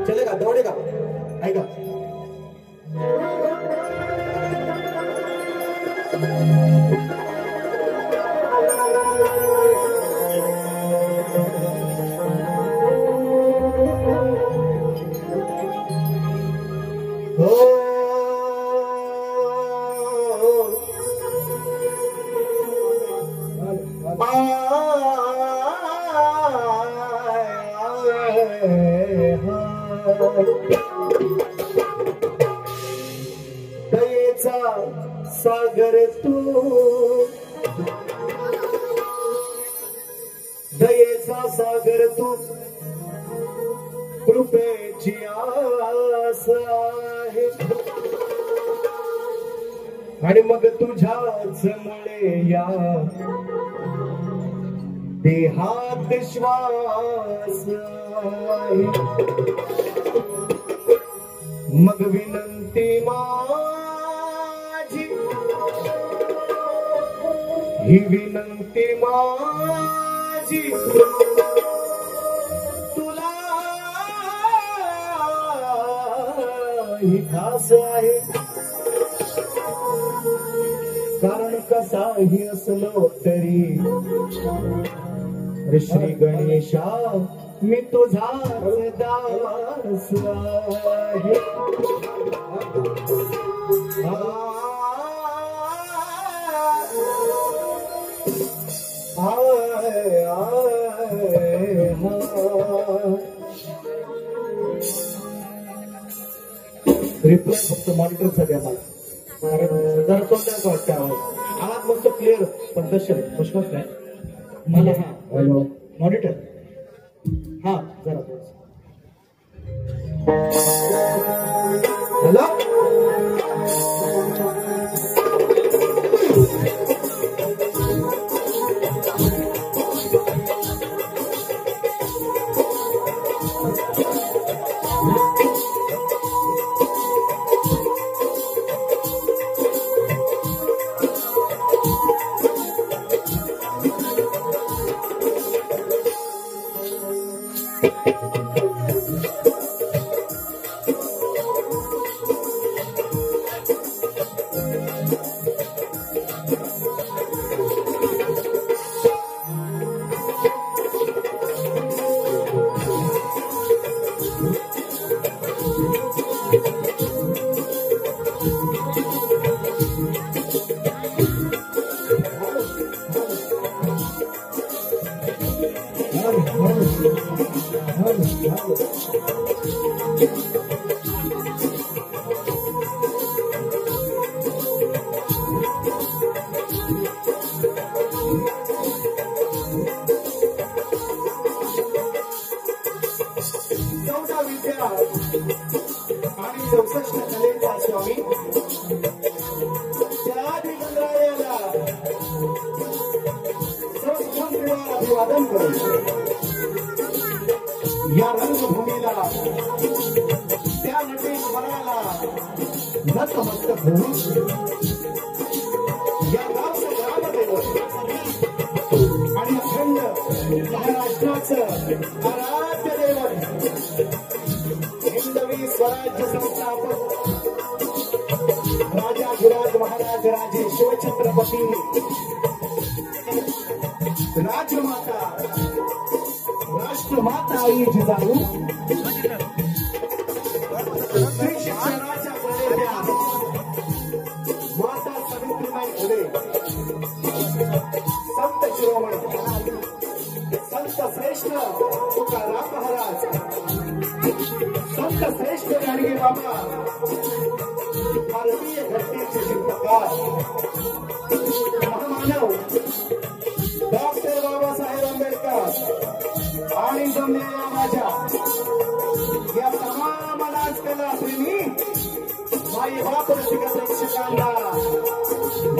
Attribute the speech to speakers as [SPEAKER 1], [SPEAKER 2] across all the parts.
[SPEAKER 1] चलेगा दौड़ेगा आएगा दयेचा सागर तू दयेचा सागर तू कृपेची आस आहे आणि मग तुझ्याच मुळे या देहात श्वास आहे मग विनंती माझी ही विनंती माझी तुला ही खास आहे कारण कसाही असलो तरी श्री गणेशा मी तुझा दास आहे रिप्लाय फक्त मॉनिटर साठी आम्हाला जरा तोंडाचा वाटतं आवाज
[SPEAKER 2] सदस्य आहेत पुष्पक काय मला हा मॉनिटर हा जरा हॅलो आणि 64 कलेचा स्वामी त्या दिगंबरायाला सर्वप्रथम अभिवादन करू या रंगभूमीला त्या नटेश वराला नतमस्तक होऊन या गावचं ग्रामदैवत आणि अखंड महाराष्ट्राचं आराध्य दैवत हिंदवी स्वराज्य संस्थापक राजाधिराज महाराज राजे शिवछत्रपती राजमाता राष्ट्रमाता आई जिजाऊ स्त्री शिक्षणाच्या प्रणेत्या माता सावित्रीबाई फुले संत शिरोमणी संत श्रेष्ठ तुकाराम महाराज संत श्रेष्ठ गाडगे बाबा भारतीय घटनेचे शिल्पकार महामानव डॉक्टर बाबासाहेब आंबेडकर आणि जमलेल्या माझ्या या तमाम राजकला प्रेमी माई बाप रसिक प्रेक्षकांना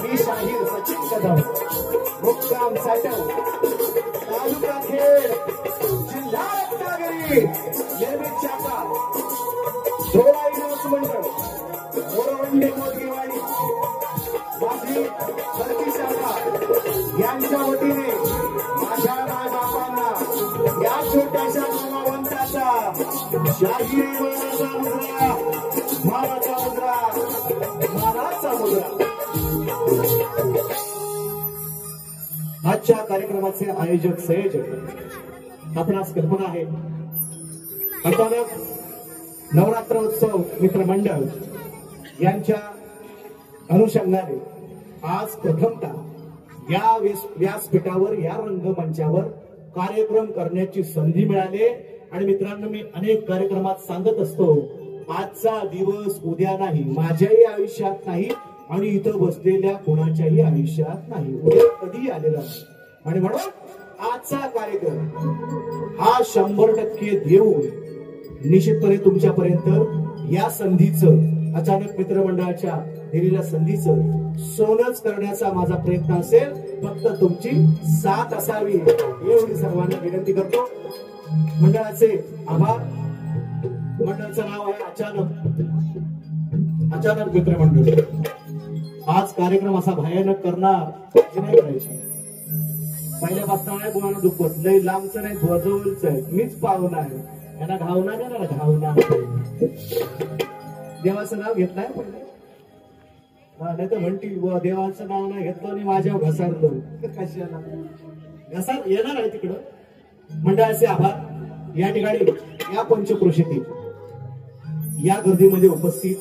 [SPEAKER 2] मी शाहीर सचिन कदम मुक्काम साठव तालुका खेड जिल्हा रत्नागिरी निर्मित शाखा धोळा विनोद मंडळ मोरवंडे मोदगेवाडी माझी सरकी शाखा यांच्या वतीने माझ्या मायबापांना या छोट्याशा नामवंताचा शाहीर मानाचा मुद्रा मानाचा मुद्रा. आजच्या कार्यक्रमाचे आयोजक संयोजक आपणास कल्पना आहे अचानक नवरात्र उत्सव मित्रमंडळ यांच्या अनुषंगाने आज प्रथमतः या व्यासपीठावर या रंगमंचावर कार्यक्रम करण्याची संधी मिळाली. आणि मित्रांनो, मी अनेक कार्यक्रमात सांगत असतो आजचा दिवस उद्या नाही, माझ्याही आयुष्यात नाही आणि इथं बसलेल्या कोणाच्याही आयुष्यात नाही, उद्या कधी आलेला नाही. आणि म्हणून आजचा कार्यक्रम हा 100% देऊन निश्चितपणे तुमच्यापर्यंत या संधीचं अचानक मित्रमंडळाच्या दिलेल्या संधीचं सोनच करण्याचा माझा प्रयत्न असेल. फक्त तुमची साथ असावी एवढी सर्वांना विनंती करतो. मंडळाचे आभार. मंडळाचं नाव आहे अचानक मित्रमंडळ. आज कार्यक्रम असा भयानक करणार नाही करायचं. पहिल्यापासून नाही कोणाला दुखत लई लांबचं नाही जवळच आहे. मीच पाहुणा आहे, यांना घावना नाही ना घावना. देवाचं नाव घेतलंय पहिले नाही तर म्हणतील देवाचं नाव नाही घेतलं आणि माझ्या घसारलो कशाला घसार येणार आहे तिकडं. मंडळाचे आभार. या ठिकाणी या पंचक्रोशीतील या गर्दीमध्ये उपस्थित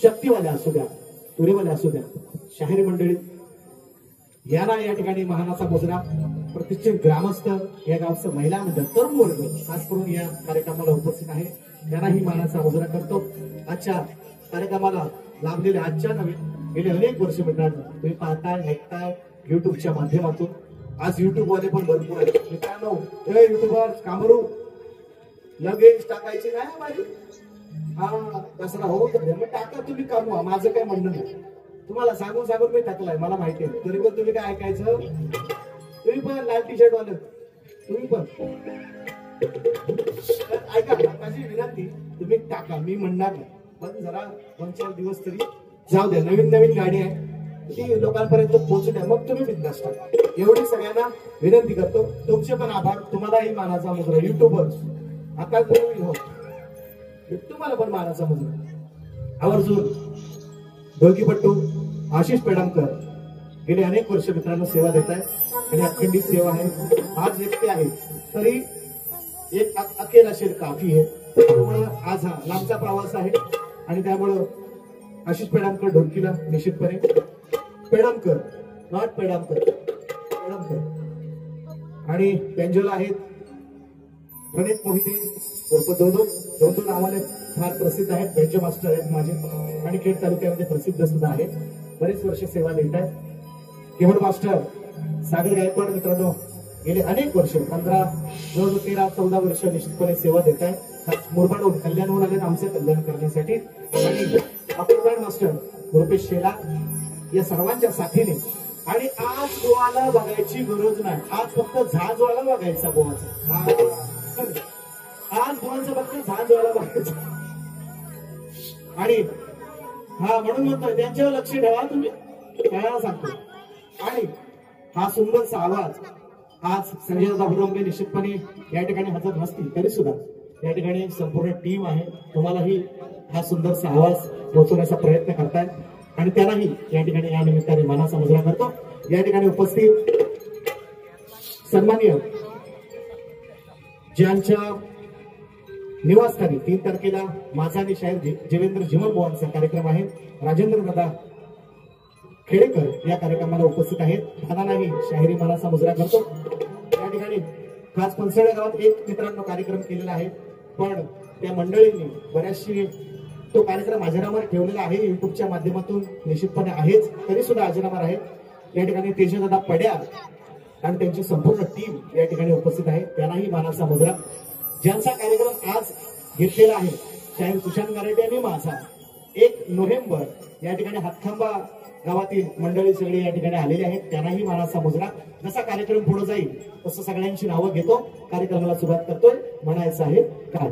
[SPEAKER 2] शक्तीवाल्या असू द्या, तुरेवाल्या असू द्या, शाहीर मंडळी यांना या ठिकाणी महानाचा मुजरा, प्रतिष्ठित ग्रामस्थ, या गावचं महिला मंडळ, तरुण वर्ग खास करून या कार्यक्रमाला उपस्थित आहे, त्यांनाही मानाचा मुजरा करतो. आजच्या कार्यक्रमाला लाभलेले आजच्या नव्हे गेले अनेक वर्ष मित्रांनो तुम्ही पाहताय ऐकताय युट्यूबच्या माध्यमातून. आज युट्यूब वाले पण भरपूर आहेत मित्रांनो. हे युट्यूबर कामरू लगेच टाकायची नाही माझी. हा दसरा हो तर मग टाका तुम्ही, कमवा, माझं काय म्हणणं नाही. तुम्हाला सांगून सांगून मी टाकलाय, मला माहिती आहे. तरी पण तुम्ही काय ऐकायचं. तुम्ही पण लाल टी शर्ट वाले तुम्ही पण ऐका, माझी विनंती तुम्ही टाका, मी म्हणणार नाही, पण जरा 2-4 दिवस तरी जाऊ द्या. नवीन नवीन गाडी आहे ती लोकांपर्यंत पोहोचू द्या, मग तुम्ही बिंदास टाका. एवढी सगळ्यांना विनंती करतो. तुमचे पण आभार. तुम्हालाही मानाचा मुद्रा युट्यूबर्स आता हो, तुम्हाला पण मानाचा मुद्रा. आवर्जून ढोलकीपट्टू आशिष पेडामकर गेले अनेक वर्ष मित्रांनो सेवा देत आहेत आणि अखंडित सेवा आहे. आज एकटे आहे तरी एक अकेला शेर काफी आहे. त्यामुळे आज हा लांबचा प्रवास आहे आणि त्यामुळं आशिष पेडामकर ढोलकीला निश्चितपणे पेडामकर नॉट पेडामकर पेडामकर आणि बेंजोला आहेत प्रणित मोहिते उर्फ दोन नावाने फार प्रसिद्ध आहेत. बेंजो मास्टर आहेत माझे आणि खेड तालुक्यामध्ये प्रसिद्ध सुद्धा आहेत. बरेच वर्ष सेवा देत आहेत. कीबोर्ड मास्टर सागर गायकवाड मित्रांनो गेले अनेक वर्ष 13-14 वर्ष निश्चितपणे सेवा देत आहेत. मुरबाडहून कल्याणहून आले आमचे कल्याण करण्यासाठी. आणि अपूर्वाड मास्टर रुपेश शेला या सर्वांच्या साथीने. आणि आज गोवाला बघायची गरज नाही, आज फक्त झाजवाला बघायचा गोवाचा. आज गोवाचं फक्त झाजवाला बघायचं. आणि हा म्हणून म्हणतोय त्यांच्यावर लक्ष ठेवा तुम्ही, काय सांगतो. आणि हा सुंदरचा आवाज आज संजय दादा भुरंगे निश्चितपणे या ठिकाणी हजर नसतील तरी सुद्धा या ठिकाणी संपूर्ण टीम आहे. तुम्हालाही हा सुंदरचा आवाज पोहोचवण्याचा प्रयत्न करतायत आणि त्यांनाही या ठिकाणी या निमित्ताने मानाचा मुजरा करतो. या ठिकाणी उपस्थित सन्माननीय ज्यांच्या निवासस्थानी 3 तारखेला माझा आणि शाहीर जिवेंद्र जिमनबुवांचा कार्यक्रम आहे, राजेंद्र दादा खेडेकर या कार्यक्रमाला उपस्थित आहेत. दादालाही शाहिरी मानाचा मुजरा करतो. या ठिकाणी खास पंचवड्या गावात एक मित्रांनो कार्यक्रम केलेला आहे, पण त्या मंडळींनी बऱ्याचशी तो कार्यक्रम अजरामर ठेवलेला आहे. युट्यूबच्या माध्यमातून निश्चितपणे आहेच, तरी सुद्धा अजरामर आहे. या ठिकाणी तेजदादा पड्याळ आणि त्यांची संपूर्ण टीम या ठिकाणी उपस्थित आहे. त्यांनाही मानाचा मुजरा. ज्यांचा कार्यक्रम आज घेतलेला आहे शाहीर सुशांत गारेटे आणि माझा 1 नोव्हेंबर या ठिकाणी हातखंबा गावातील मंडळी सगळे या ठिकाणी आलेले आहेत. त्यांनाही मानाचा मुजरा. जसा कार्यक्रम पुढे जाईल तसं सगळ्यांची नावं घेतो, कार्यक्रमाला सुरुवात करतोय. म्हणायचं आहे काय.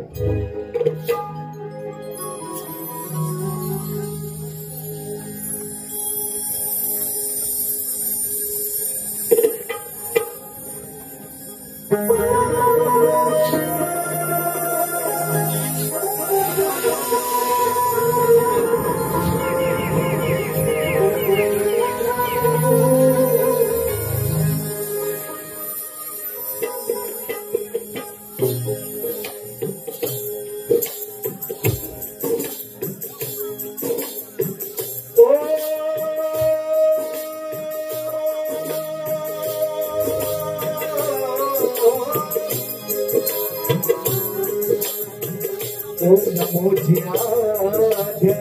[SPEAKER 2] ओम नमो जियाध्याय,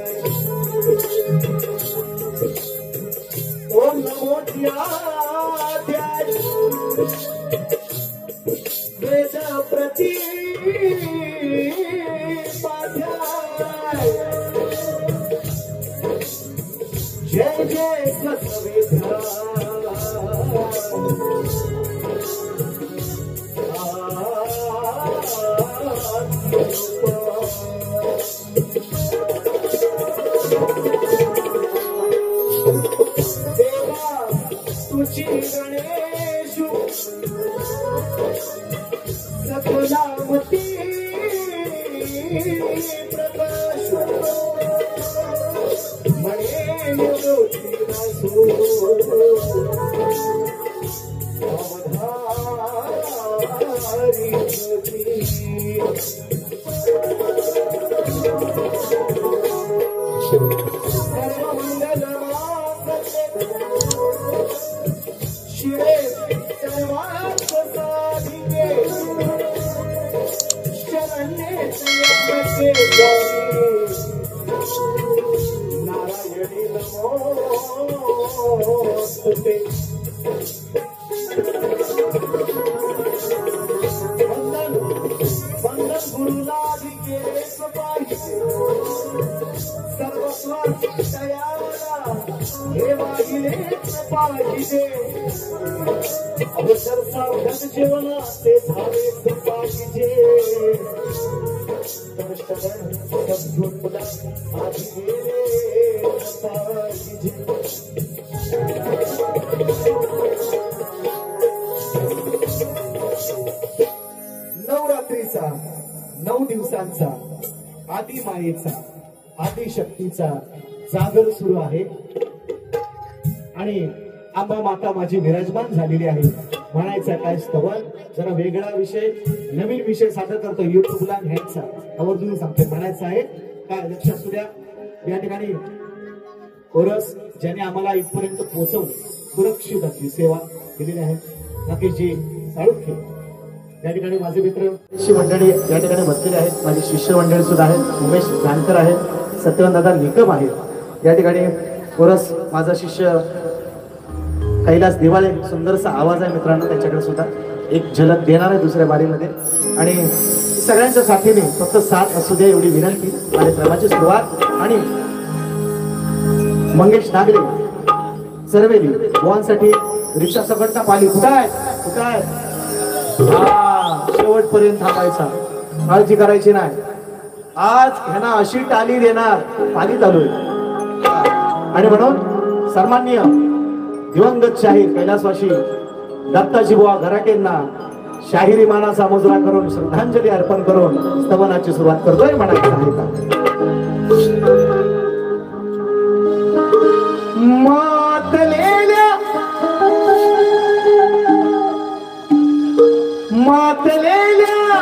[SPEAKER 2] ओम नमो जियाध्याय, वेद प्रतिपाध्याय, जय जय सतविधा देवा तुझी गणेशु सकलामती प्रकाश मणे योगी नसो अवधारी शिरे सर्वांत साधिके शरण्ये नारायणी नमोस्तुते.
[SPEAKER 1] गुरुला केस पाहिजे सर्वस्वाची तयारा हे वाहिलेच पाहिजे अवसर सावधान जेवणा ते झालेच पाहिजे सद्गुरूला आधी गेलेच पाहिजे नवरात्रीचा 9 दिवसांचा आदि मायेचा आदिशक्तीचा जागर सुरू आहे आणि आंबा माता माझी विराजमान झालेली आहे म्हणायचा काय स्तवन जरा वेगळा विषय नवीन विषय सादर करतो युट्यूबला घ्यायचा आवर्जून सांगते म्हणायचं आहे काय लक्षात असू द्या या ठिकाणी कोरस ज्याने आम्हाला इथपर्यंत पोहोचवून सुरक्षित आपली सेवा दिलेली आहे राकेशजी साळुखे या ठिकाणी माझे मित्र मंडळी या ठिकाणी बसलेले आहेत माझी शिष्य मंडळी सुद्धा आहेत उमेश जानकर आहेत सत्यवंतदादा निकम आहेत या ठिकाणी कोरस माझा शिष्य कैलास दिवाळे सुंदरसा आवाज आहे मित्रांनो त्यांच्याकडे सुद्धा एक झलक देणार आहे दुसऱ्या बारीमध्ये आणि सगळ्यांच्या साथीने फक्त साथ असू दे एवढी विनंती कार्यक्रमाची सुरुवात आणि मंगेश नागरे सर्वेली गोवांसाठी रिक्षा सकटचा पाली कुठं आहे शेवटपर्यंत थांबायचा काळजी करायची नाही आज ह्यांना अशी टाली देणार पाली चालू आहे आणि म्हणून सन्माननीय दिवंगत शाहीर कैलासवासी दत्ताजी बुवा घराटेंना शाहिरी मानाचा मुजरा करून श्रद्धांजली अर्पण करून स्तवनाची सुरुवात करतोय म्हणायचं आहे का मातलेल्या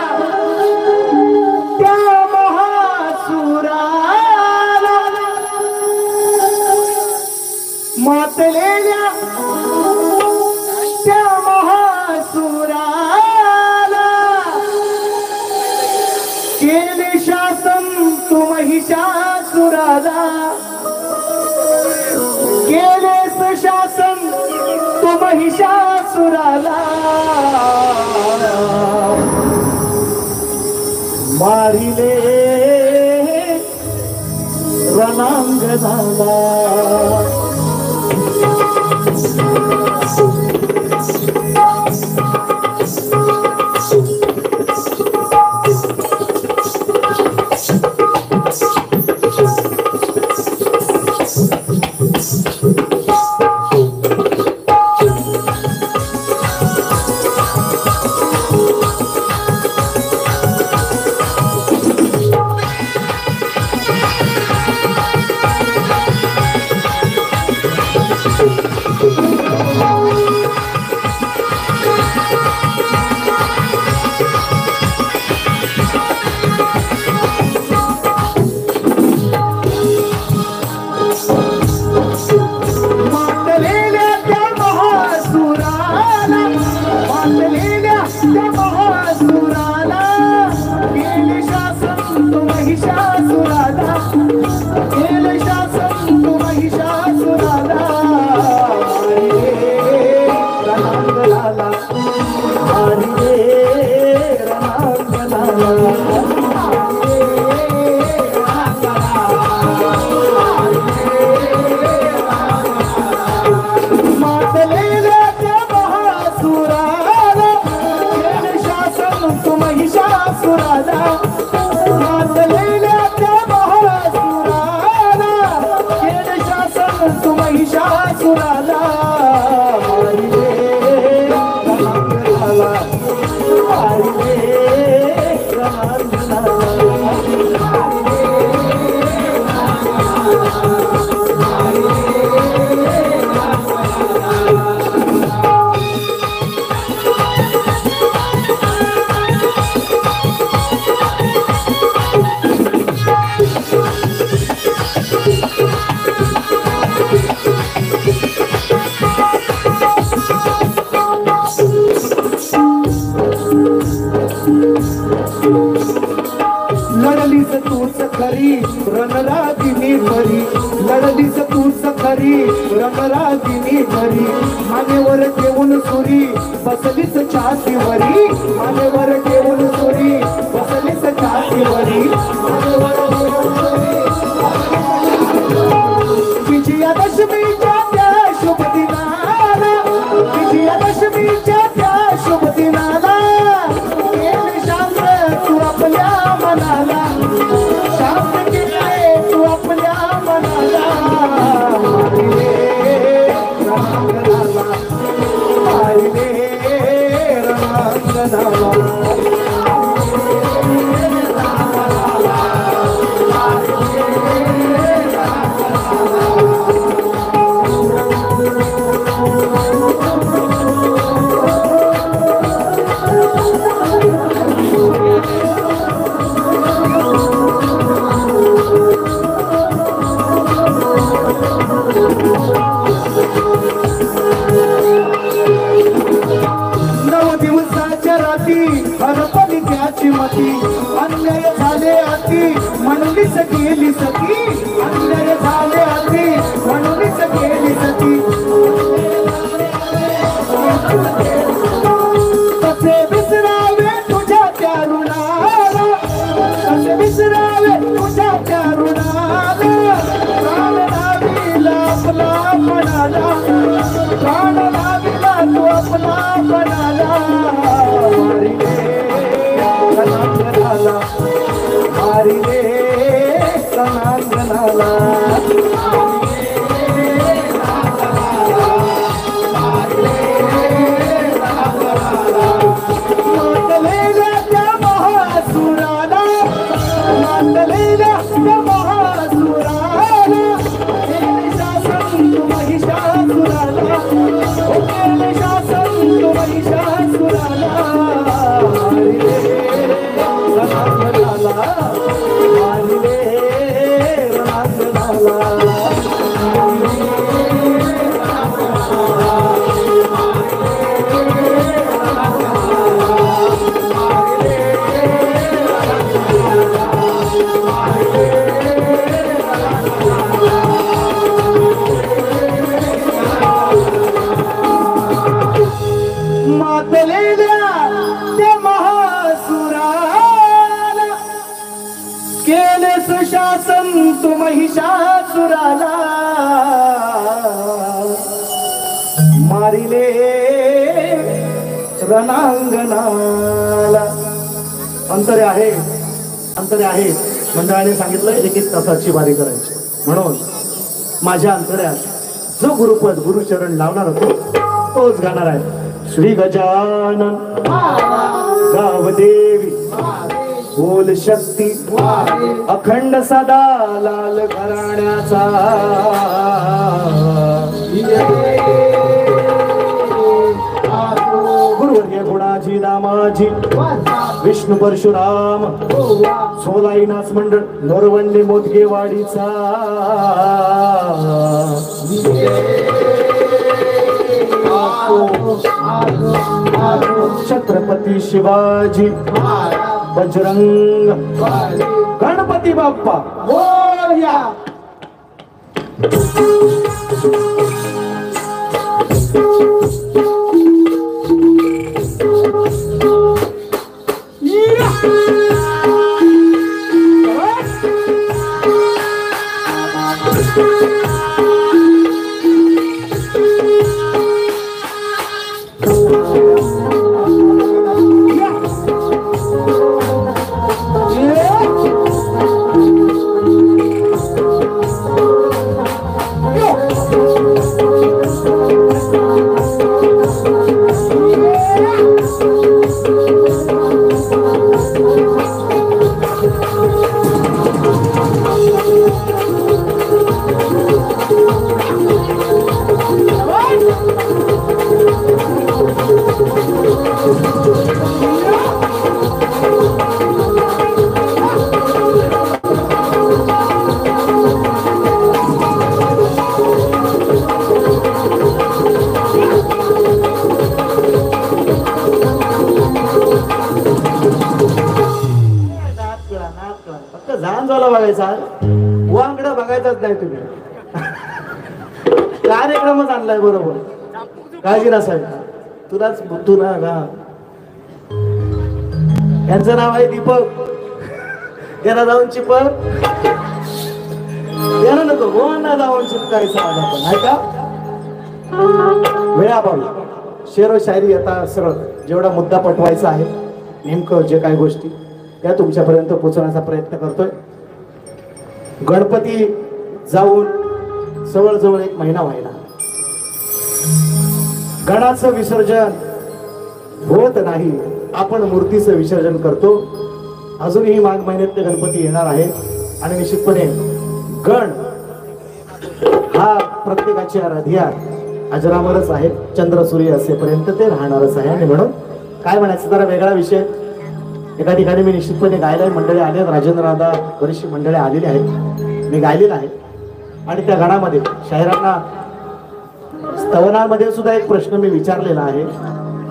[SPEAKER 1] त्या महासुराला मातलेल्या त्या महासुराला केले शासन तू महिषासुराला केलेस शासन तू महिषासुराला मारिले रणांगणाला लढलीस तूच खरी रणरागिनी परी लढलीस तूच खरी वरी रंगरागिनी भरी मानेवर ठेवून सुरी बसलीच छातीवरी मानेवर ठेवून सुरी बसलीच छातीवरी विजयादशमीच्या त्या शुभ दिनाला विजयादशमीच्या त्या शुभ दिनाला शांत तू आपल्या मनाला शांत केले तू आपल्या मनाला मारिले रणांगणाला हरपली त्याची मती अन्याय झाले अति म्हणूनच गेली सती अन्याय झाले अति म्हणूनच गेली सती कसे विसरावे तुझ्या त्या ऋणाला कसे विसरावे तुझ्या त्या ऋणाला प्राण लाविला आपला मनाला प्राण लाविला तू आपला मनाला मारिले रणांगणाला मातलेल्या त्या महासुराला मातलेल्या त्या महासुराला केले शासन तू महिषासुराला केले शासन तू महिषासुराला सुशासन तू महिषासुराला मारिले रणांगणाला. अंतरे आहे मंडळाने सांगितलं 1-1 तासाची वारी करायची म्हणून माझ्या अंतर्यात जो गुरुपद गुरुचरण लावणार होतो तोच गाणार आहे. श्री गजानन गावदेवी बोल शक्ती अखंड सदा लाल घराण्याचा गुरुवर्य गुणाजी नामाजी विष्णू परशुराम सोलाईनाथ मंडळ नोरवंडे मोदगेवाडीचा छत्रपती शिवाजी बजरंग गणपती बाप्पा मोरया. वांगडा बघायचाच नाही तुम्ही.
[SPEAKER 2] कार्यक्रमच आणलाय बरोबर, काळजी नसावी. तुलाच तुला ना, यांचं नाव आहे दीपक. याला जाऊन चिपक, याला नको गोवांना जाऊन चिपकायचं आपण, आहे का? वेळाभावी शेरो शायरी आता सरळ जेवढा मुद्दा पटवायचा आहे, नेमकं जे काही गोष्टी त्या तुमच्यापर्यंत पोहोचवण्याचा प्रयत्न करतोय. गणपती जाऊन जवळजवळ 1 महिना व्हायला. गणाचं विसर्जन होत नाही, आपण मूर्तीचं विसर्जन करतो. अजूनही माघ महिन्यात ते गणपती येणार आहेत आणि निश्चितपणे गण हा प्रत्येकाची आराध्या अजरामरच आहे. चंद्र सूर्य असेपर्यंत ते राहणारच आहे. आणि म्हणून काय म्हणायचं, जरा वेगळा विषय. एका ठिकाणी मी निश्चितपणे गायला मंडळी आले आहेत, राजेंद्र दादा बरीचशी मंडळी आलेली आहेत, मी गायलेलं आहे. आणि त्या गाण्यामध्ये शाहिरांना स्तवनामध्ये सुद्धा एक प्रश्न मी विचारलेला आहे,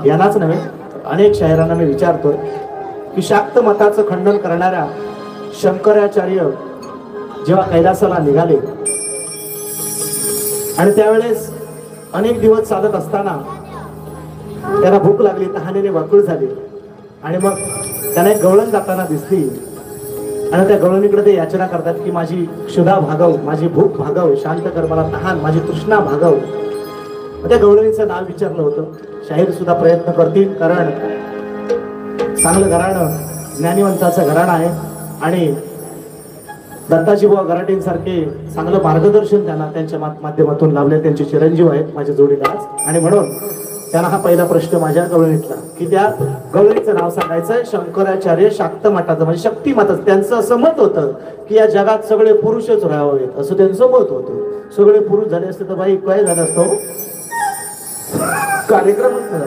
[SPEAKER 2] यांनाच नव्हे अनेक शाहिरांना मी विचारतोय की शाक्त मताचं खंडन करणाऱ्या शंकराचार्य जेव्हा कैलासाला निघाले आणि त्यावेळेस अनेक दिवस चालत असताना त्यांना भूक लागली, तहानेने व्याकुळ झाली आणि मग त्यांना एक गवळण जाताना दिसली आणि त्या गवळणीकडे ते याचना करतात की माझी क्षुधा भागव, माझी भूक भागव, शांत कर मला तहान, माझी तृष्णा भागव. त्या गवळणीचं नाव विचारलं होतं. शाहीर सुद्धा प्रयत्न करतील, कारण चांगलं घराणं ज्ञानीवंताचं घराणं आहे आणि दत्ताजी बुवा गराटेंसारखे चांगलं मार्गदर्शन त्यांना त्यांच्या माध्यमातून लाभले. त्यांचे चिरंजीव आहेत माझ्या जोडीदार. आणि म्हणून त्यांना हा पहिला प्रश्न माझ्या गवळणीतला की त्या गवळणीचं नाव सांगायचं शंकराचार्य शाक्त मठाचं, म्हणजे शक्ती मठाचं. त्यांचं असं मत होतं की या जगात सगळे पुरुषच राहावेत, असं त्यांचं मत होतं. सगळे पुरुष झाले असते तर बाई काय झालं असतं, कार्यक्रमच झाला.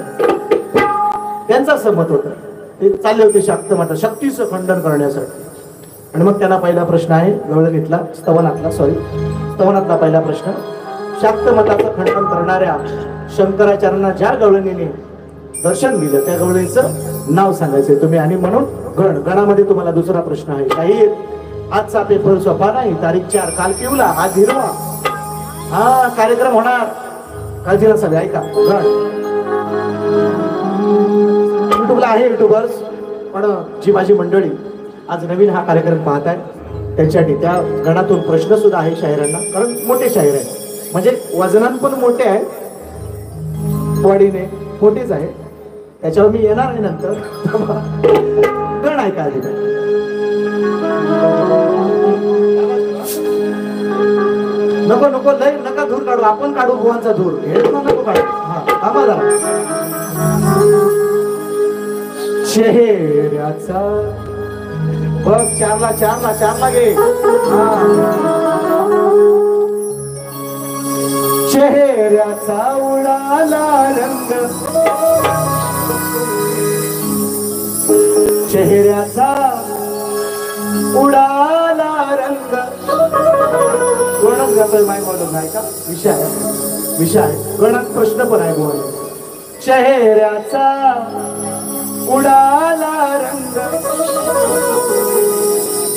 [SPEAKER 2] त्यांचं असं मत होतं. ते चालले होते शाक्त मठा शक्तीचं खंडन करण्यासाठी. आणि मग त्यांना पहिला प्रश्न आहे गवळणीतला, स्तवनातला पहिला प्रश्न, शाक्त मताचं खंडन करणाऱ्या शंकराचार्यांना ज्या गवळणीने दर्शन दिलं त्या गवळणीचं नाव सांगायचंय तुम्ही. आणि म्हणून गणामध्ये तुम्हाला दुसरा प्रश्न आहे. काही आजचा पेपर सोपा नाही, तारीख 4, काल पिवला आज हिरवा. हा कार्यक्रम होणार, काळजी नसावी. ऐका, युट्यूबला आहे युट्यूबर्स, पण जी माझी मंडळी आज नवीन हा कार्यक्रम पाहत आहे त्यांच्यासाठी त्या गणातून प्रश्न सुद्धा आहे शाहिरांना, कारण मोठे शाहीर आहेत, म्हणजे वजनान पण मोठे आहे, बॉडीने मोठेच आहे. त्याच्यावर मी येणार आहे नंतर. गण आहे का नको नको लय नका धूर काढू, आपण काढू बुवांचा धूर, हे नको काढू. हा आम्हाला चेहऱ्याचा बघ, चारला घे. चेहऱ्याचा उडाला रंग, चेहऱ्याचा उडाला रंग. गणच जातोय माय बोलत नाही का, विषय आहे. गणात प्रश्न पण आहे बोल. चेहऱ्याचा उडाला रंग,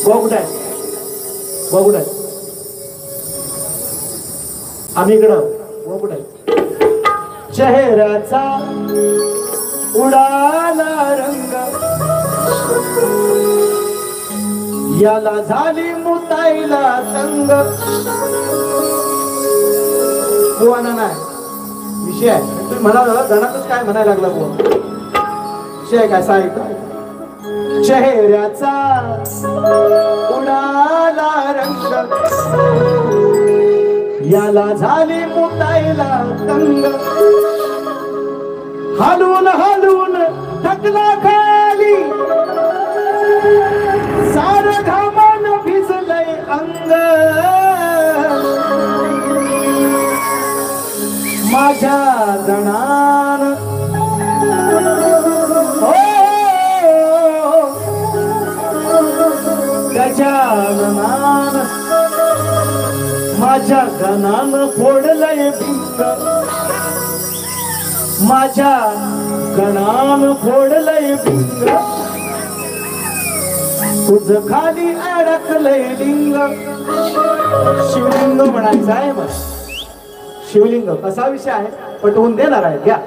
[SPEAKER 2] बघुडाय आम्ही इकडं बघुडाय. चेहऱ्याचा उडाला रंग, याला झाली मुताईला संग. बुवाना नाही विषय आहे. तुम्ही म्हणाला गणातच काय म्हणायला लागला बुवा, विषय काय सांगितलं. चेहऱ्याचा उडाला रंग, याला झाली मुताईला तंग. हलून थकला खाली, सार घामान भिजलंय अंग. माझ्या गणान गजाननान, माझ्या गणान फोडलंय भिंग. माझ्या गणान फोडलंय भिंग. तुझ खाली अडकलंय लिंग. शिवलिंग म्हणायचं आहे मग,
[SPEAKER 1] शिवलिंग कसा विषय आहे पटवून देणार आहे घ्या.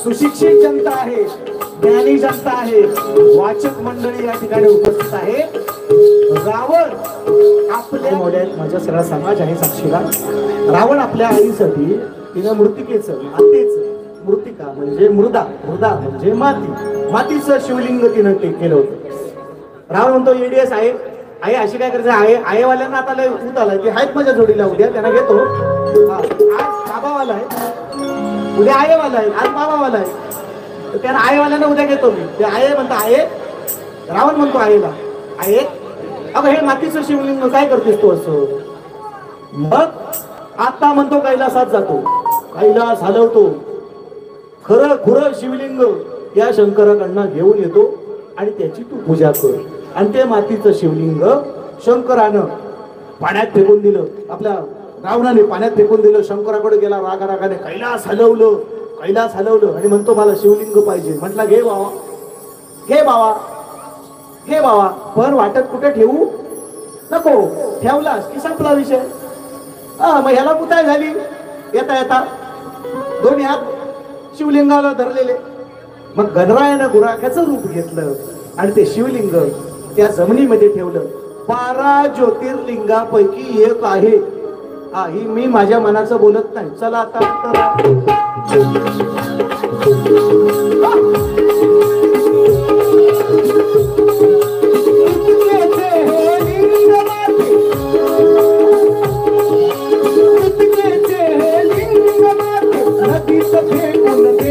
[SPEAKER 1] सुशिक्षित जनता आहे, ज्ञानी जनता आहे, वाचक मंडळी या ठिकाणी उपस्थित आहे. रावण आपल्या माझ्या सगळा समाज आहे साक्षीला. रावण आपल्या आईसाठी तिनं मृतिकेचं मातेचं मृतिका म्हणजे मृदा म्हणजे मातीचं शिवलिंग तिनं केलं होतं. रावण म्हणतो एडीएस आहे आई अशी काय करायचं आहे आईवाल्यांना आता लय ऊत आलाय ते आहेत माझ्या जोडीला उद्या त्यांना घेतो. आज बाबावाला आहे उद्या आईवाला आहे आज बाबावाला आहे त्यांना आईवाल्यांना उद्या घेतो मी. ते आहे म्हणतो आहे रावण म्हणतो आईला आहे अगं हे मातीचं शिवलिंग काय करतेस तू असं. मग आता म्हणतो कैलासात जातो कैलास हलवतो खरं खुरं शिवलिंग या शंकराकडनं घेऊन येतो आणि त्याची तू पूजा कर. आणि ते मातीचं शिवलिंग शंकरानं पाण्यात फेकून दिलं. आपल्या रावणाने पाण्यात फेकून दिलं. शंकराकडे गेला रागाने कैलास हलवलं आणि म्हणतो मला शिवलिंग पाहिजे. म्हटला घे बाबा पण वाटत कुठे ठेवू नको. ठेवलास की संपला विषय. मग ह्याला कुठाय झाली येता दोन्ही हात शिवलिंगाला धरलेले. मग गणरायानं गुराख्याचं रूप घेतलं आणि ते शिवलिंग त्या जमिनीमध्ये ठेवलं. 12 ज्योतिर्लिंगापैकी एक आहे. ही मी माझ्या मनाचं बोलत नाही. चला आता
[SPEAKER 2] लंकेचा तो रावण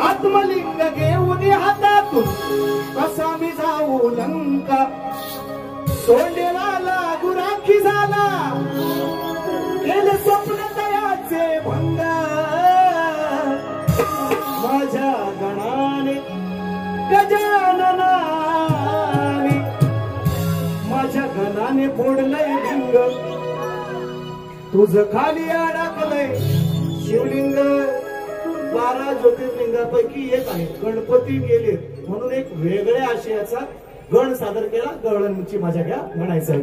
[SPEAKER 1] आत्मलिंग घेऊन हातातून कसा मी जाऊ लंका सोंडेवाला गुराखी झाला केले स्वप्न तयाचे भंग माझ्या गणाने गजाननाने माझ्या गणाने फोडलंय लिंग तुझ खाली अडकलंय शिवलिंग 12 ज्योतिर्लिंगापैकी एक आहे गणपती गेले म्हणून एक वेगळ्या आशयाचा गण सादर केला गवळणची माझ्या घ्या म्हणायचं आहे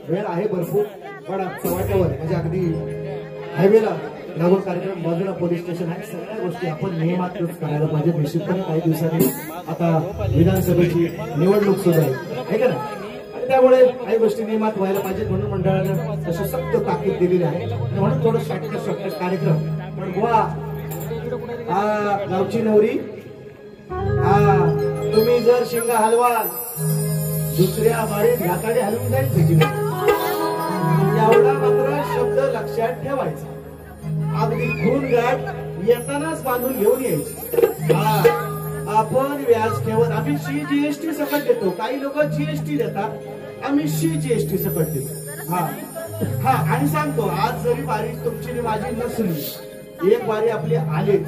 [SPEAKER 1] वेळ आहे भरपूर पण चव्हाट्यावर म्हणजे अगदी हायवेला लागून कार्यक्रम बाजूला पोलीस स्टेशन आहे सगळ्या गोष्टी आपण नियमातच करायला पाहिजे निश्चितपणे काही दिवसांनी आता विधानसभेची निवडणूक सुरू आहे का ना आणि त्यामुळे काही गोष्टी नियमात व्हायला पाहिजेत म्हणून मंडळानं तसं सक्त ताकीद दिलेली आहे म्हणून थोडं शॉर्टकट कार्यक्रम पण बुवा गावची नवरी तुम्ही जर शिंगा हलवाल दुसऱ्या बारीत घाताडे हलवून जाईल एवढा मात्र शब्द लक्षात ठेवायचा अगदी खून गाठ येतानाच बांधून घेऊन यायची आपण व्याज ठेवत आम्ही जीएसटी सकट देतो काही लोक जीएसटी देतात आम्ही जीएसटी सकट देतो हा आणि सांगतो आज जरी बारी तुमची माझी नसली एक बारी आपली आलेच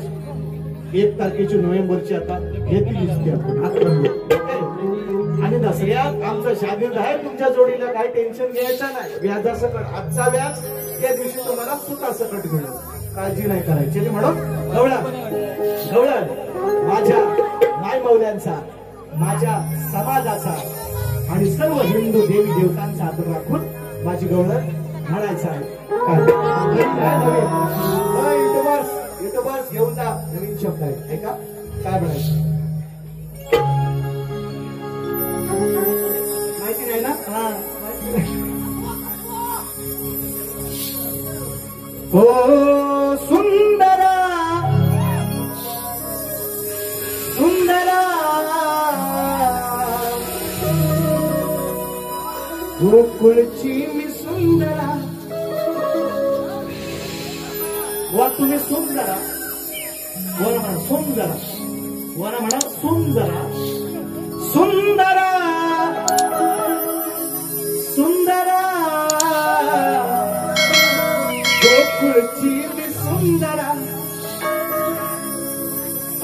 [SPEAKER 1] 1 तारखेची नोव्हेंबरची आता घेतली दिसते आपण आणि दसऱ्यात आमचं शागिर्द आहे तुमच्या जोडीला काही टेन्शन घ्यायचं नाही व्याजासकट आजचा व्याज त्या दिवशी तुम्हाला सुतासकट मिळेल काळजी नाही करायची म्हणून गवळण माझ्या मायमौल्यांचा माझ्या समाजाचा आणि सर्व हिंदू देवी देवतांचा आदर राखून माझी गवळण म्हणायचं आहे युट्यूबर्स घेऊन जा नवीन शब्द आहे का काय म्हणायचं माहिती नाही ना हो सुंदरा सुंदरा गोकुळची मी सुंदरा वा तुम्ही सुंदरा वर म्हणा सुंदरा वर म्हणा सुंदरा सुंदरा सुंदरा गोकुळची मी सुंदरा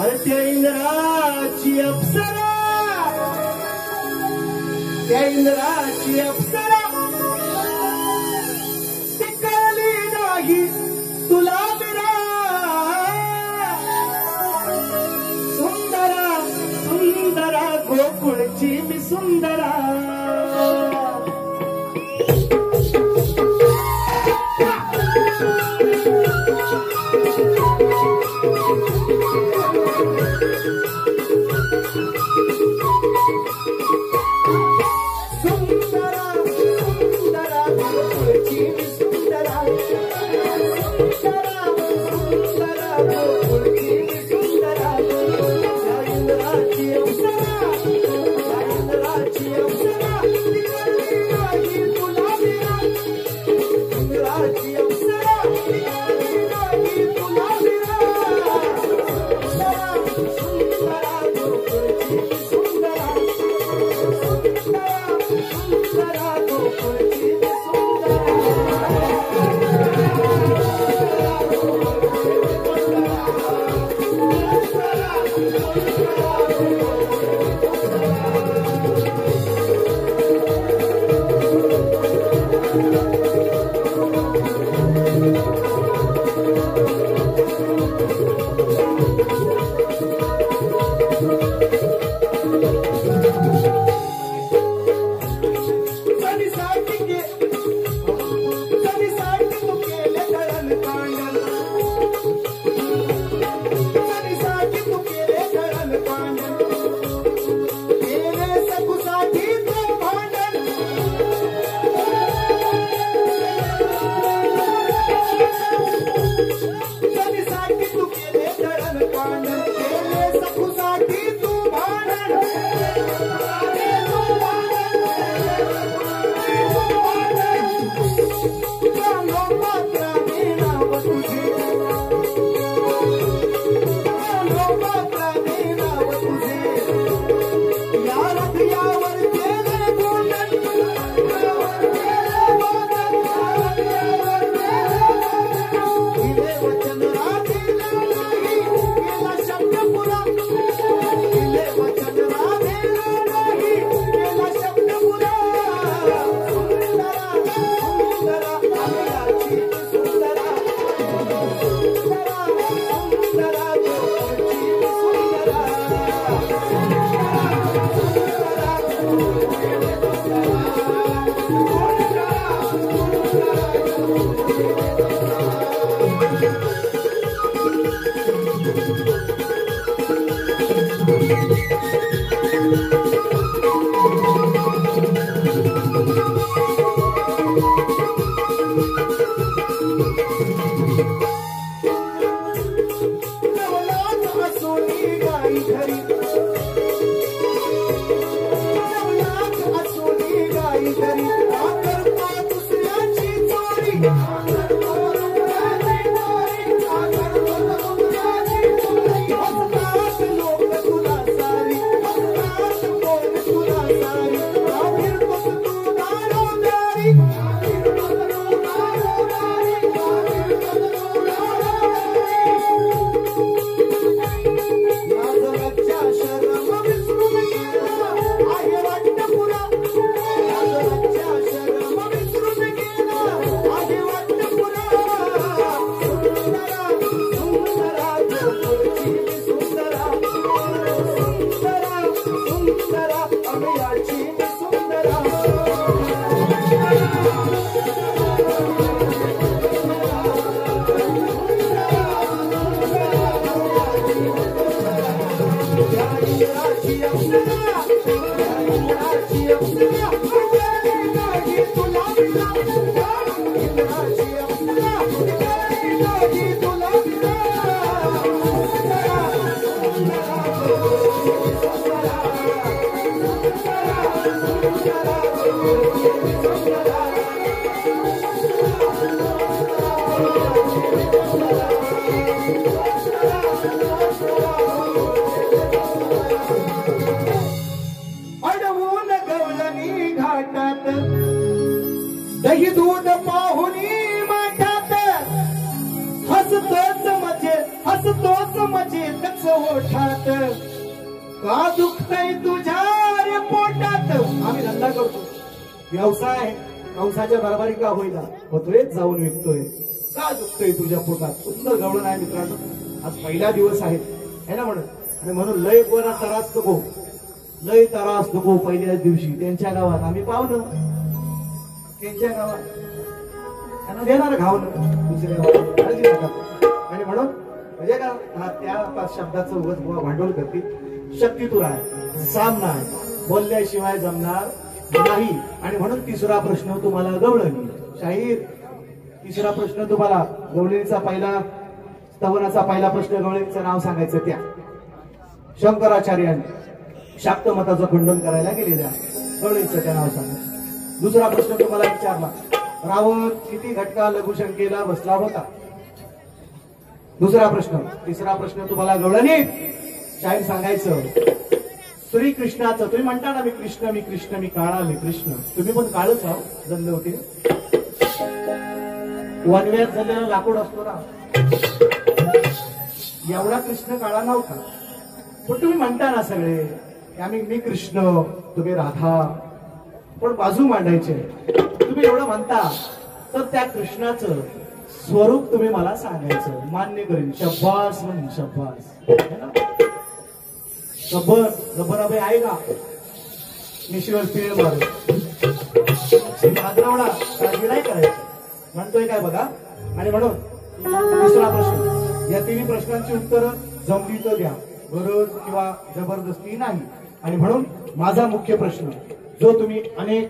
[SPEAKER 1] अरे त्या इंद्राची अप्सरा त्या इंद्राची अप्सरा ती कळली नाही तुला बिरा सुंदरा सुंदरा गोकुळची मी सुंदरा
[SPEAKER 2] का दुखतय तुझ्या रे पोटात. आम्ही धंदा करतो, व्यवसाय कंसाच्या दरबारी का होईना होतोय, जाऊन विकतोय. का दुखतय तुझ्या पोटात. सुंदर गवळण आहे मित्रांनो. आज पहिला दिवस आहे है ना म्हणून. आणि म्हणून लय कोणा त्रास नको, लय त्रास नको पहिल्याच दिवशी. त्यांच्या गावात आम्ही पाहुणं, त्यांच्या गावात त्यांना देणार घावणं दुसऱ्या गावात काळजी नका. आणि म्हणून म्हणजे का त्या शब्दाचं उगाच बुवा भांडवल करते. शक्ती तुरा आहे, सामना आहे, बोलल्याशिवाय जमणार नाही. आणि म्हणून तिसरा प्रश्न तुम्हाला गवळणी. शाहीर तिसरा प्रश्न तुम्हाला गवळणीचा पहिला स्तवनाचा पहिला प्रश्न गवळणीचं नाव सांगायचं. त्या शंकराचार्यांनी शाक्त मताचं खंडन करायला गेलेलं आहे. गवळणीचं त्या नाव सांगा. दुसरा प्रश्न तुम्हाला विचारला, रावण किती घटका लघुशंकेला बसला होता. दुसरा प्रश्न. तिसरा प्रश्न तुम्हाला गवळणी शाहीर सांगायचं. श्रीकृष्णाचं तुम्ही म्हणता ना, मी कृष्ण मी कृष्ण मी काळा मी कृष्ण. तुम्ही पण काळच आहो जणले होते. वनव्यात झालेला लाकूड असतो ना, एवढा कृष्ण काळा नव्हता. पण तुम्ही म्हणता ना सगळे आम्ही मी कृष्ण तुम्ही राधा, पण बाजू मांडायचे. तुम्ही एवढं म्हणता तर त्या कृष्णाचं स्वरूप तुम्ही मला सांगायचं, मान्य करेन. शब्बास म्हण शब्बास. गब्बर गब्बर अभय आहे का. निशिवर पिळ मारू आग्रवणा काळजी नाही करायचं म्हणतोय काय बघा. आणि म्हणून दुसरा प्रश्न. या तिन्ही प्रश्नांची उत्तरं जमली तर द्या, गरज किंवा जबरदस्ती नाही. आणि म्हणून माझा मुख्य प्रश्न जो तुम्ही अनेक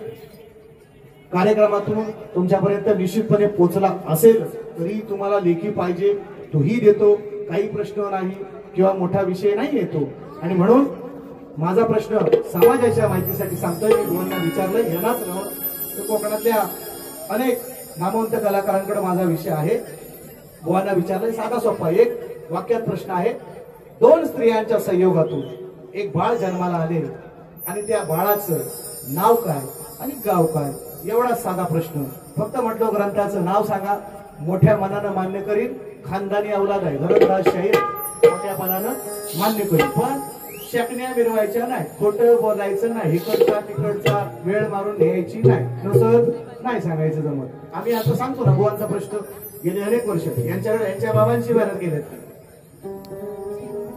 [SPEAKER 2] कार्यक्रमातून तुमच्यापर्यंत निश्चितपणे पोहोचला असेल, तरी तुम्हाला लेखी पाहिजे तोही देतो. काही प्रश्न नाही किंवा मोठा विषय नाही येतो. आणि म्हणून माझा प्रश्न समाजाच्या माहितीसाठी सांगतोय. मी बुवांना विचारलं, यांनाच नव्ह तर कोकणातल्या अनेक नामवंत कलाकारांकडे माझा विषय आहे. बुवांना विचारलंय, साधा सोपा एक वाक्यात प्रश्न आहे. दोन स्त्रियांच्या संयोगातून एक बाळ जन्माला आले आणि त्या बाळाचं नाव काय आणि गाव काय. एवढा साधा प्रश्न. फक्त म्हटलं ग्रंथाचं नाव सांगा, मोठ्या मनानं मान्य करीन. खानदानी अवलाद आहे, घरंदाज शाहीर मोठ्या मनानं मान्य करीन. पण शकण्या मिरवायच्या नाही, खोटं बोलायचं नाही, इकडचा तिकडचा वेळ मारून न्यायची नाही, नसत नाही सांगायचं जमत. आम्ही असं सांगतो ना. बुवांचा प्रश्न गेले अनेक वर्ष यांच्याकडे यांच्या बाबांशी भारत गेलेत.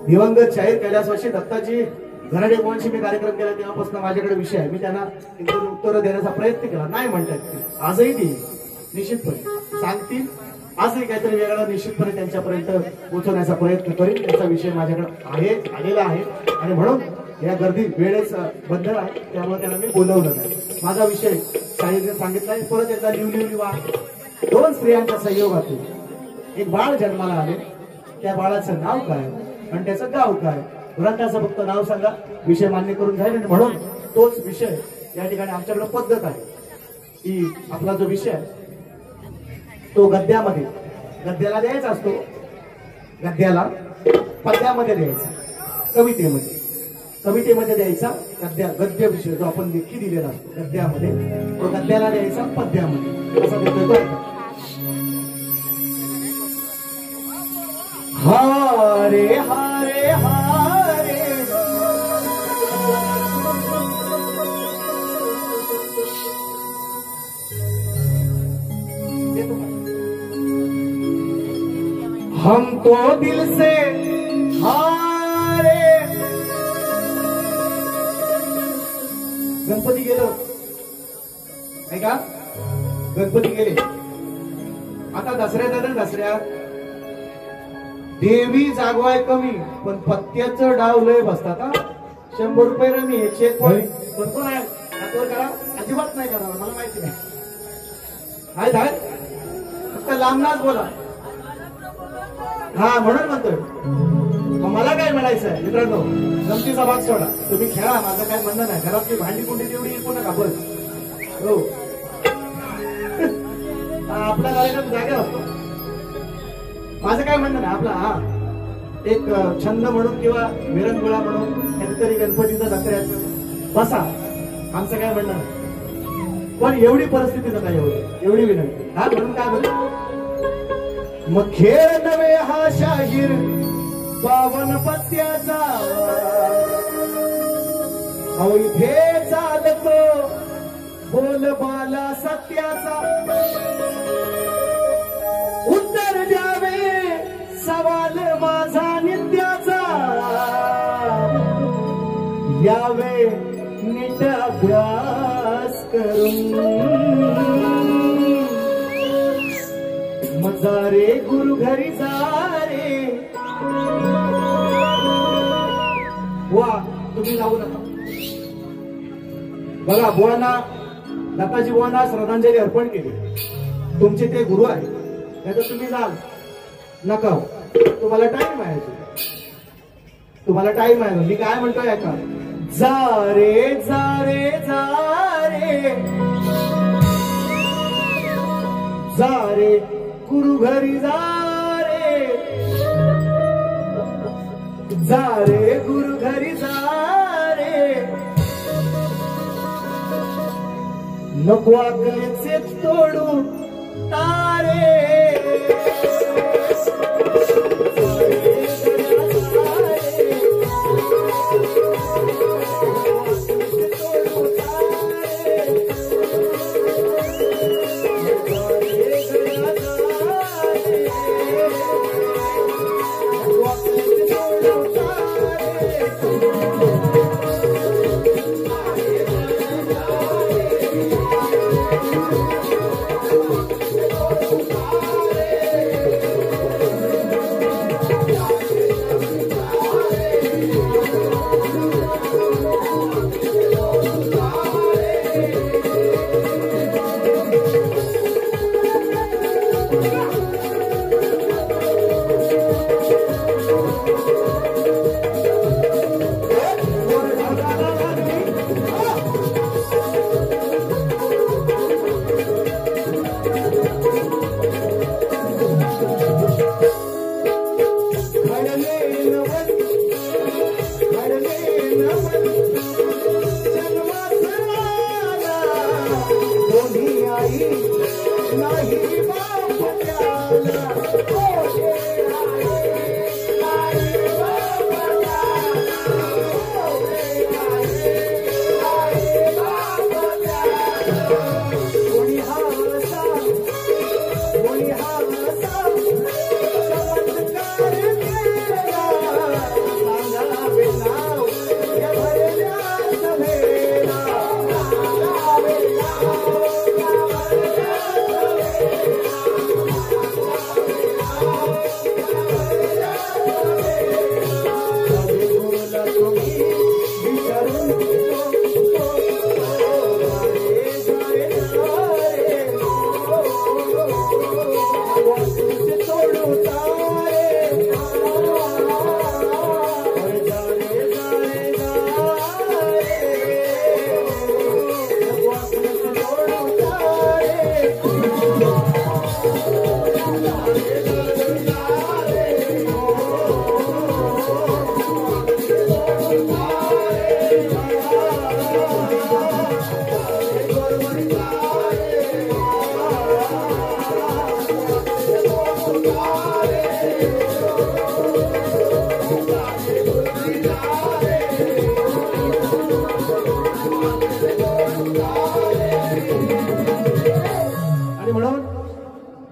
[SPEAKER 2] दिवंगत शाहीर कैलासवासी दत्ताजी घराडे बुवांशी मी कार्यक्रम केला तेव्हापासून माझ्याकडे विषय आहे. मी त्यांना उत्तर देण्याचा प्रयत्न केला. नाही म्हणतात आजही ते निश्चितपणे सांगतील. आजही काहीतरी वेगळा निश्चितपणे त्यांच्यापर्यंत पोहोचवण्याचा प्रयत्न करीन. त्याचा विषय माझ्याकडे आलेला आहे. आणि म्हणून या गर्दी वेळेच बंधन आहे, त्यामुळे त्यांना मी बोलवलं नाही. माझा विषय शाहीरने सांगितला आहे. परत एकदा लिहून वा. दोन स्त्रियांच्या संयोगातून एक बाळ जन्माला आले, त्या बाळाचं नाव काय आणि त्याचं गाव काय. ग्रंथाचं फक्त नाव सांगा, विषय मान्य करून जाईल. आणि म्हणून तोच विषय या ठिकाणी आमच्याकडे पद्धत आहे की आपला जो विषय आहे तो गद्यामध्ये गद्याला द्यायचा असतो, गद्याला पद्यामध्ये द्यायचा, कवितेमध्ये द्यायचा. गद्य विषय जो आपण लेखी दिलेला असतो गद्यामध्ये, तो गद्याला द्यायचा पद्यामध्ये. असा देतोय. हारे हारे हारे हम तो दिल से हारे. गणपती गेलो ऐका, गणपती गेले. आता दसऱ्यात देवी जागवाय कमी, पण पत्त्याचं डाव लय बसतात. 100 रुपये रमी 101 कोण आहे करा, अजिबात नाही करणार, मला माहिती नाही. हाय फक्त लांबनाच बोला. हा म्हणून म्हणतोय. मला काय म्हणायचं आहे मित्रांनो, गमतीचा भाग सोडा, तुम्ही खेळा, माझं काय म्हणणं नाही. घरातली भांडी कुंडी तेवढी ऐकू नका बस. हो आपल्या कार्यक्रम जागा असतो. माझं काय म्हणणं नाही. आपला हा एक छंद म्हणून किंवा विरंगुळा म्हणून कधीतरी गणपतीचं दसऱ्याचं बसा, आमचं काय म्हणणं नाही. पण एवढी परिस्थिती नका, एवढी विनंती. हा म्हणून काय बोल. मग खेळ नव्हे हा शाहीर 52 पत्त्याचा,
[SPEAKER 1] अहो इथे चालतो बोलबाला सत्याचा, उत्तर द्यावे सवाल माझा नित्याचा, यावे नीट अभ्यास करून, मजा रे गुरु घरी जा रे. वा तुम्ही जाऊ नका बघा. बुवांना लताजी बुवांना श्रद्धांजली अर्पण केली. तुमचे ते गुरु आहे, त्याचं तुम्ही जाल नका. तुम्हाला टाइम आहे, तुम्हाला टाइम आहे. मी काय म्हणतोय ऐका. जा रे जा रे जा रे, जा रे गुरु घरी जा रे, जा रे गुरु घरी जा रे. नको अकलेचे तोडू तारे,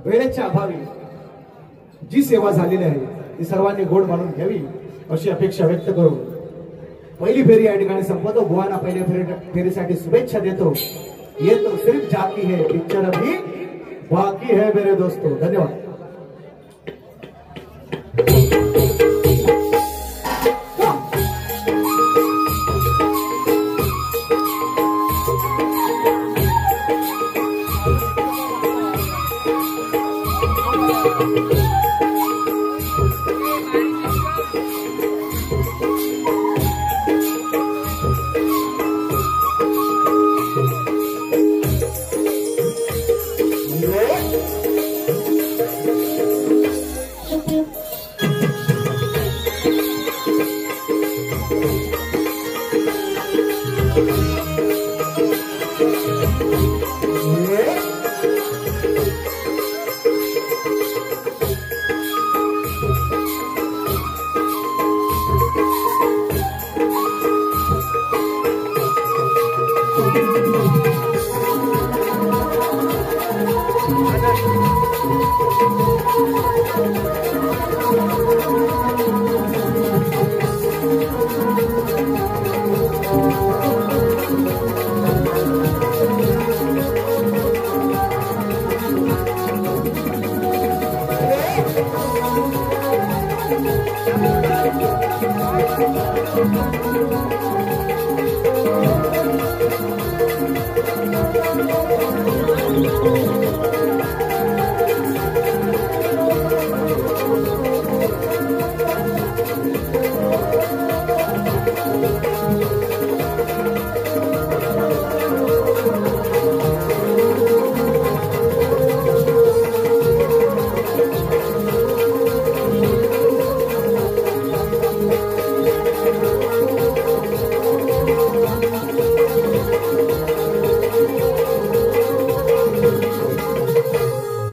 [SPEAKER 1] वेळेच्या अभावी जी सेवा झालेली आहे ती सर्वांनी गोड मानून घ्यावी अशी अपेक्षा व्यक्त करून पहिली फेरी या ठिकाणी संपवतो. बुवांना पहिल्या फेरीसाठी शुभेच्छा देतो. येतो सिर्फ जाती है, पिक्चर अभी बाकी है मेरे दोस्तों. धन्यवाद.